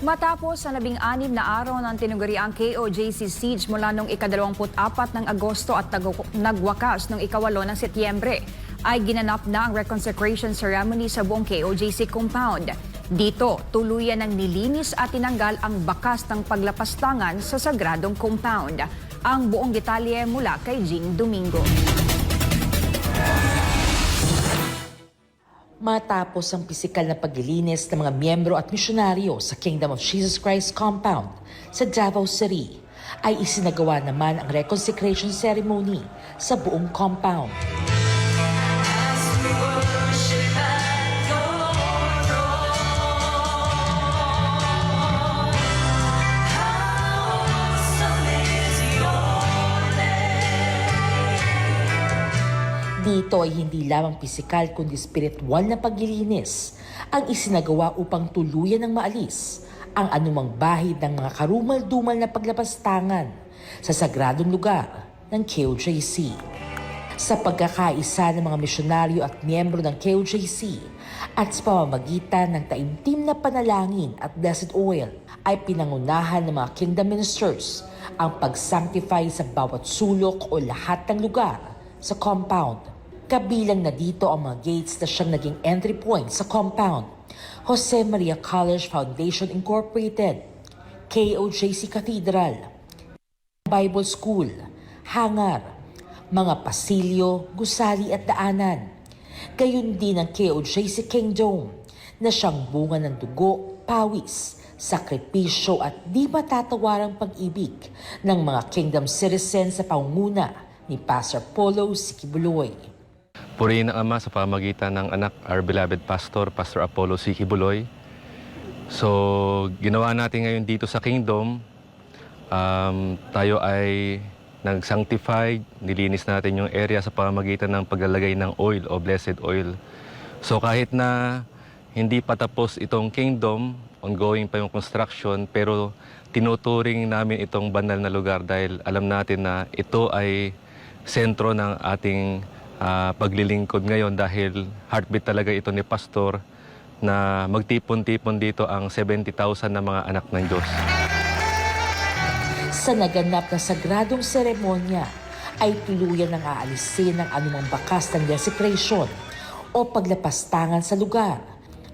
Matapos sa 16 na araw ng tinuguriang KOJC siege mula noong ika-24 ng Agosto at nagwakas noong ika-8 ng Setyembre, ay ginanap na ang reconsecration ceremony sa buong KOJC compound. Dito, tuluyan ng nilinis at tinanggal ang bakas ng paglapastangan sa sagradong compound. Ang buong detalye mula kay Jean Domingo. Matapos ang pisikal na paglilinis ng mga miyembro at misyonaryo sa Kingdom of Jesus Christ compound sa Davao City, ay isinagawa naman ang reconsecration ceremony sa buong compound. Dito ay hindi lamang pisikal kundi spiritual na paglilinis ang isinagawa upang tuluyan ng maalis ang anumang bahid ng mga karumal-dumal na paglapastangan sa sagradong lugar ng KOJC. Sa pagkakaisa ng mga misyonaryo at miyembro ng KOJC at sa pamamagitan ng taimtim na panalangin at blessed oil ay pinangunahan ng mga kingdom ministers ang pag-sanctify sa bawat sulok o lahat ng lugar sa compound. Kabilang na dito ang mga gates na siyang naging entry point sa compound: Jose Maria College Foundation Incorporated, KOJC Cathedral, Bible School, hangar, mga pasilyo, gusali at daanan. Gayon din ang KOJC Kingdom na siyang bunga ng dugo, pawis, sakripisyo at di matatawarang pag-ibig ng mga kingdom citizens sa pangunguna ni Pastor Apollo Sikibuloy. Purihin ang Ama sa pamamagitan ng anak, our beloved pastor, Pastor Apollo Sikibuloy. So, ginawa natin ngayon dito sa Kingdom, tayo ay nag-sanctify, nilinis natin yung area sa pamamagitan ng paglalagay ng oil o blessed oil. So, kahit na hindi pa tapos itong Kingdom, ongoing pa yung construction, pero tinuturing namin itong banal na lugar dahil alam natin na ito ay sentro ng ating paglilingkod ngayon dahil heartbeat talaga ito ni Pastor na magtipon-tipon dito ang 70,000 na mga anak ng Diyos. Sa naganap na sagradong seremonya ay tuluyan ng aalisin ng anumang bakas ng desecration o paglapastangan sa lugar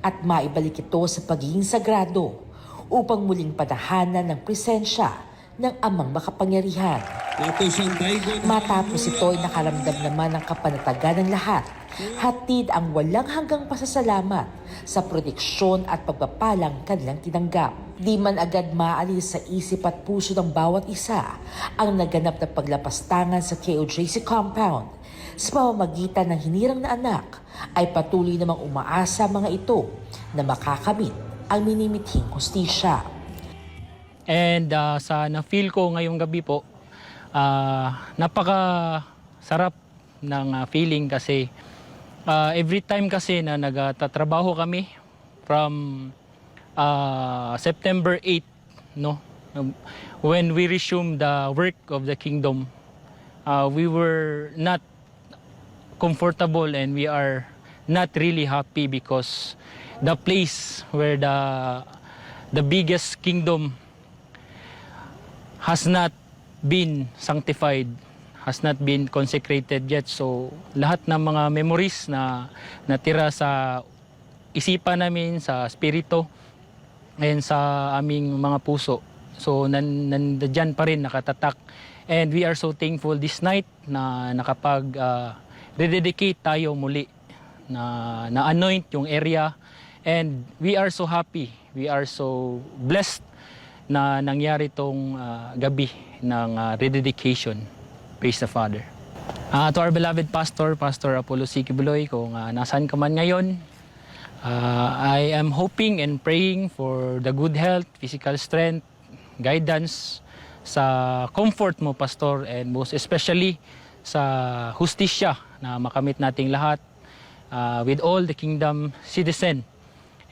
at maibalik ito sa pagiging sagrado upang muling padahanan ng presensya ng Amang Makapangyarihan. Matapos ito ay nakaramdam naman ng kapanatagan ng lahat, hatid ang walang hanggang pasasalamat sa proteksyon at pagpapalang kanilang tinanggap. Di man agad maalis sa isip at puso ng bawat isa ang naganap na paglapastangan sa KOJC compound. Sa pamamagitan ng hinirang na anak ay patuloy namang umaasa mga ito na makakamit ang minimithing hustisya. And sa na-feel ko ngayong gabi po, napaka sarap ng feeling kasi every time kasi na nagtatrabaho kami from September 8, no, when we resumed the work of the kingdom, we were not comfortable and we are not really happy because the place where the biggest kingdom has not been sanctified, has not been consecrated yet. So lahat ng mga memories na natira sa isipan namin, sa spirito, and sa aming mga puso, so nandiyan pa rin nakatatak. And we are so thankful this night na nakapag rededicate tayo muli, na anoint yung area. And we are so happy, we are so blessed na nangyari itong gabi ng rededication. Praise the Father. To our beloved pastor, Pastor Apollo Sikibuloy, kung nasaan ka man ngayon, I am hoping and praying for the good health, physical strength, guidance, sa comfort mo, Pastor, and most especially sa hustisya na makamit nating lahat with all the kingdom citizen.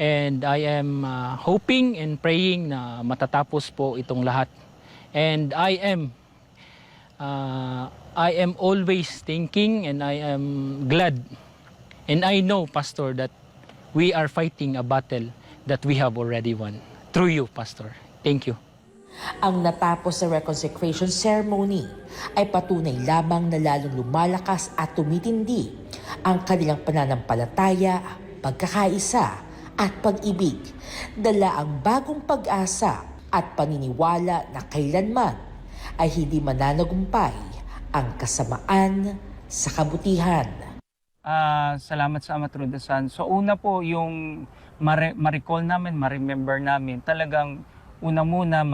And I am hoping and praying na matatapos po itong lahat. And I am always thinking and I am glad. And I know, Pastor, that we are fighting a battle that we have already won. through you, Pastor. Thank you. Ang natapos na reconsecration ceremony ay patunay lamang na lalong lumalakas at tumitindi ang kanilang pananampalataya, pagkakaisa at pag-ibig. Dala ang bagong pag-asa at paniniwala na kailanman ay hindi mananagumpay ang kasamaan sa kabutihan. Salamat sa Ama Through the Son. So una po yung ma-recall namin, ma-remember namin, talagang una muna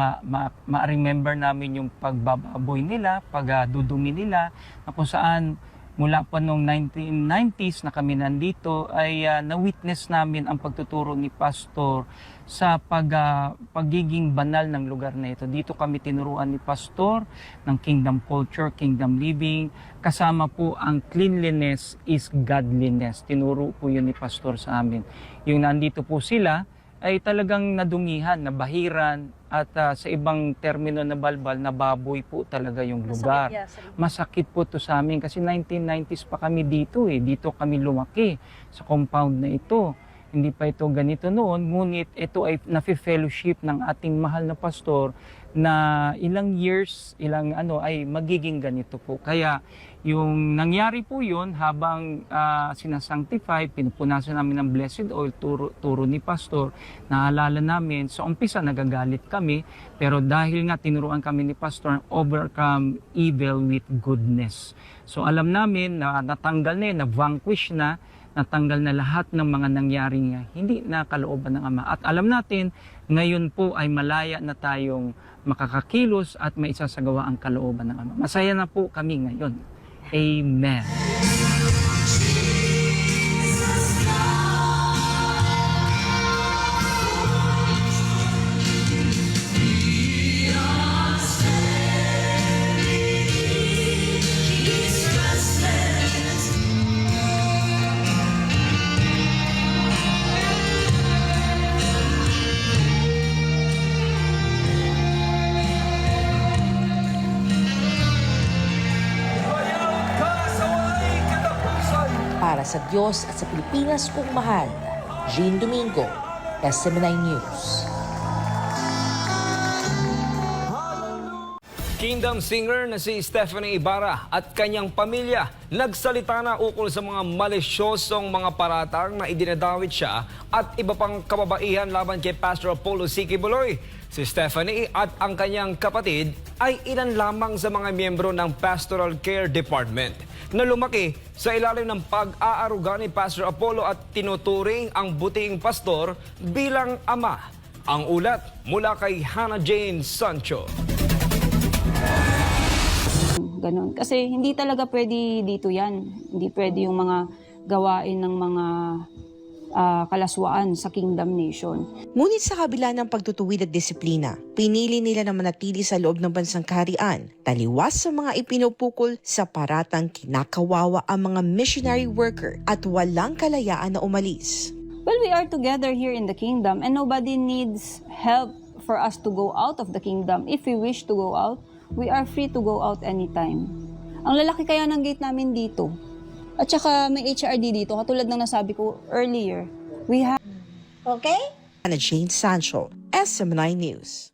ma-remember namin yung pagbababoy nila, pagdudumi nila, na kung saan mula pa noong 1990s na kami nandito ay na-witness namin ang pagtuturo ni Pastor sa pagiging banal ng lugar na ito. Dito kami tinuruan ni Pastor ng kingdom culture, kingdom living. Kasama po ang cleanliness is godliness. Tinuro po yun ni Pastor sa amin. Yung nandito po sila ay talagang nadumihan, nabahiran, at sa ibang termino na balbal, nababoy po talaga yung lugar. Masakit po to sa amin kasi 1990s pa kami dito eh. Dito kami lumaki sa compound na ito. Hindi pa ito ganito noon, ngunit ito ay nafe-fellowship ng ating mahal na pastor na ilang years, ay magiging ganito po. Kaya yung nangyari po yun habang sinasanctify, pinupunasan namin ng blessed oil, turo ni pastor, naalala namin, sa umpisa nagagalit kami, pero dahil nga tinuruan kami ni pastor, overcome evil with goodness. So alam namin na natanggal na yun, na-vanquish na, natanggal na lahat ng mga nangyaring hindi na kalooban ng Ama. At alam natin, ngayon po ay malaya na tayong makakakilos at may isasagawa ang kalooban ng Ama. Masaya na po kami ngayon. Amen. Para sa Diyos at sa Pilipinas kong mahal, Jean Domingo, SMNI News. Kingdom singer na si Stephanie Ibarra at kanyang pamilya nagsalita na ukol sa mga malisyosong mga paratang na idinadawit siya at iba pang kababaihan laban kay Pastor Apollo C. Kibuloy. Si Stephanie at ang kanyang kapatid ay ilan lamang sa mga miyembro ng Pastoral Care Department na lumaki sa ilalim ng pag-aaruga ni Pastor Apollo at tinuturing ang buting pastor bilang ama. Ang ulat mula kay Hannah Jane Sancho. Ganon. Kasi hindi talaga pwede dito yan. Hindi pwede yung mga gawain ng mga kalaswaan sa Kingdom Nation. Ngunit sa kabila ng pagtutuwid at disiplina, pinili nila na manatili sa loob ng bansang kaharian, taliwas sa mga ipinupukol sa paratang kinakawawa ang mga missionary worker at walang kalayaan na umalis. Well, we are together here in the Kingdom and nobody needs help for us to go out of the Kingdom. If we wish to go out, we are free to go out anytime. Ang lalaki kaya ng gate namin dito. At saka may HRD dito, katulad ng nasabi ko earlier. We have... Ana Jane Sancho, SMNI News.